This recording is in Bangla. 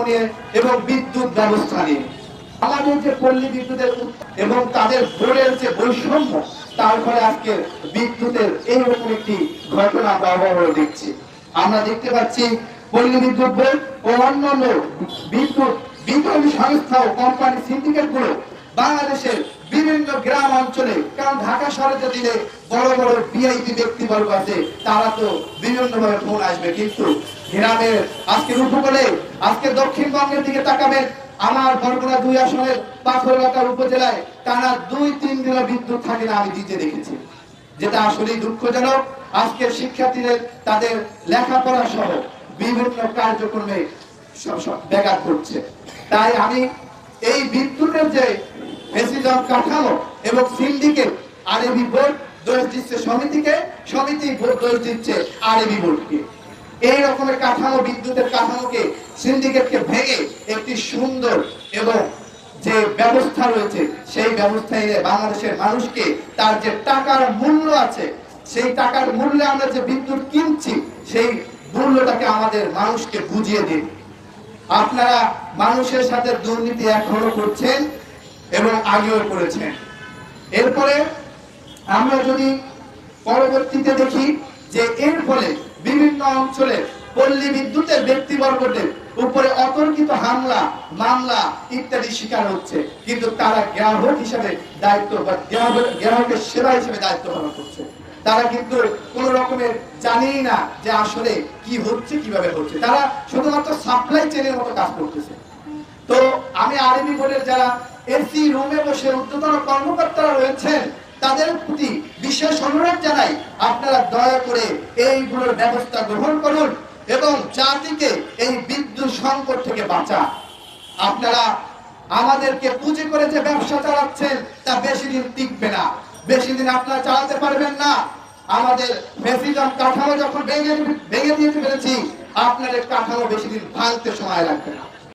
নিয়ে এবং বিদ্যুৎ ব্যবস্থা নিয়ে। আমাদের যে পল্লী বিদ্যুতের এবং তাদের বোর্ডের যে বৈষম্য, তার ফলে আজকে বিদ্যুতের এইরকম একটি ঘটনা আমরা দেখছি। আমরা দেখতে পাচ্ছি পল্লী বিদ্যুৎ বোর্ড ও অন্যান্য বিদ্যুৎ বিতরণ সংস্থা ও কোম্পানি সিন্ডিকেট গুলো বাংলাদেশের বিভিন্ন গ্রাম অঞ্চলে, কারণ ঢাকা শহরে দিলে বড় বড় ভিআইপি ব্যক্তিবর্গ আছে, তারা তো বিভিন্ন ভাবে ফোন আসবে, কিন্তু গ্রামের আজকের উপকূলে, আজকে দক্ষিণবঙ্গের দিকে তাকাবেন, আমার বরগুনা 2 আসনের পাথরঘাটা উপজেলায় টানা 2-3 দিন বিদ্যুৎ থাকে না, আমি দিতে দেখেছি, যেটা আসলেই দুঃখজনক। আজকের শিক্ষার্থীদের তাদের লেখাপড়া সহ বিভিন্ন কার্যক্রমে ব্যাঘাত করছে। তাই আমি এই বিদ্যুতের যে ফেসিজম কাঠামো এবং সিন্ডিকেট, আরএবি বোর্ড দোষ দিচ্ছে সমিতিকে, সমিতি দোষ দিচ্ছে আরএবি বোর্ডকে। এই রকমের কাঠামো, বিদ্যুতের কাঠামোকে, সিন্ডিকেটকে ভেঙে একটি সুন্দর এবং যে ব্যবস্থা রয়েছে সেই ব্যবস্থায় বাংলাদেশের মানুষকে তার যে টাকার মূল্য আছে, সেই টাকার মূল্যে আমরা যে বিদ্যুৎ কিনছি, সেই মূল্যটাকে আমাদের মানুষকে বুঝিয়ে দিন। আপনারা মানুষের সাথে দুর্নীতি এখনো করছেন এবং আগেও করেছেন। এরপরে আমরা যদি পরবর্তীতে দেখি যে এর ফলে বিভিন্ন অঞ্চলে পল্লী বিদ্যুতের ব্যক্তিবর্গদের উপরে অতর্কিত হামলা, মামলা ইত্যাদি শিকার হচ্ছে, কিন্তু তারা গ্রাহক হিসেবে দায়িত্ব বা গ্রাহকের সেবা হিসেবে দায়িত্ব পালন করছে। তারা কিন্তু কোন রকমের জানেই না যে আসলে কি হচ্ছে, কিভাবে হচ্ছে, তারা শুধুমাত্র সাপ্লাই চেনের মতো কাজ করতেছে। তো আমি আরএবি বোর্ডের যারা এসি রুমে বসে ঊর্ধ্বতন কর্মকর্তারা রয়েছেন, তাদের প্রতি বিশেষ অনুরোধ জানাই, আপনারা দয়া করে এইগুলোর ব্যবস্থা গ্রহণ করুন এবং জাতিকে এই বিদ্যুৎ সংকট থেকে বাঁচান। আপনারা আমাদেরকে পুঁজি করে যে ব্যবসা চালাচ্ছেন, তা বেশি দিন টিকবে না, বেশি দিন আপনারা চালাতে পারবেন না। আমাদের ফেসিজম কাঠামো যখন ভেঙে দিতে পেরেছি, আপনাদের কাঠামো বেশি দিন ভাঙতে সময় লাগবে না।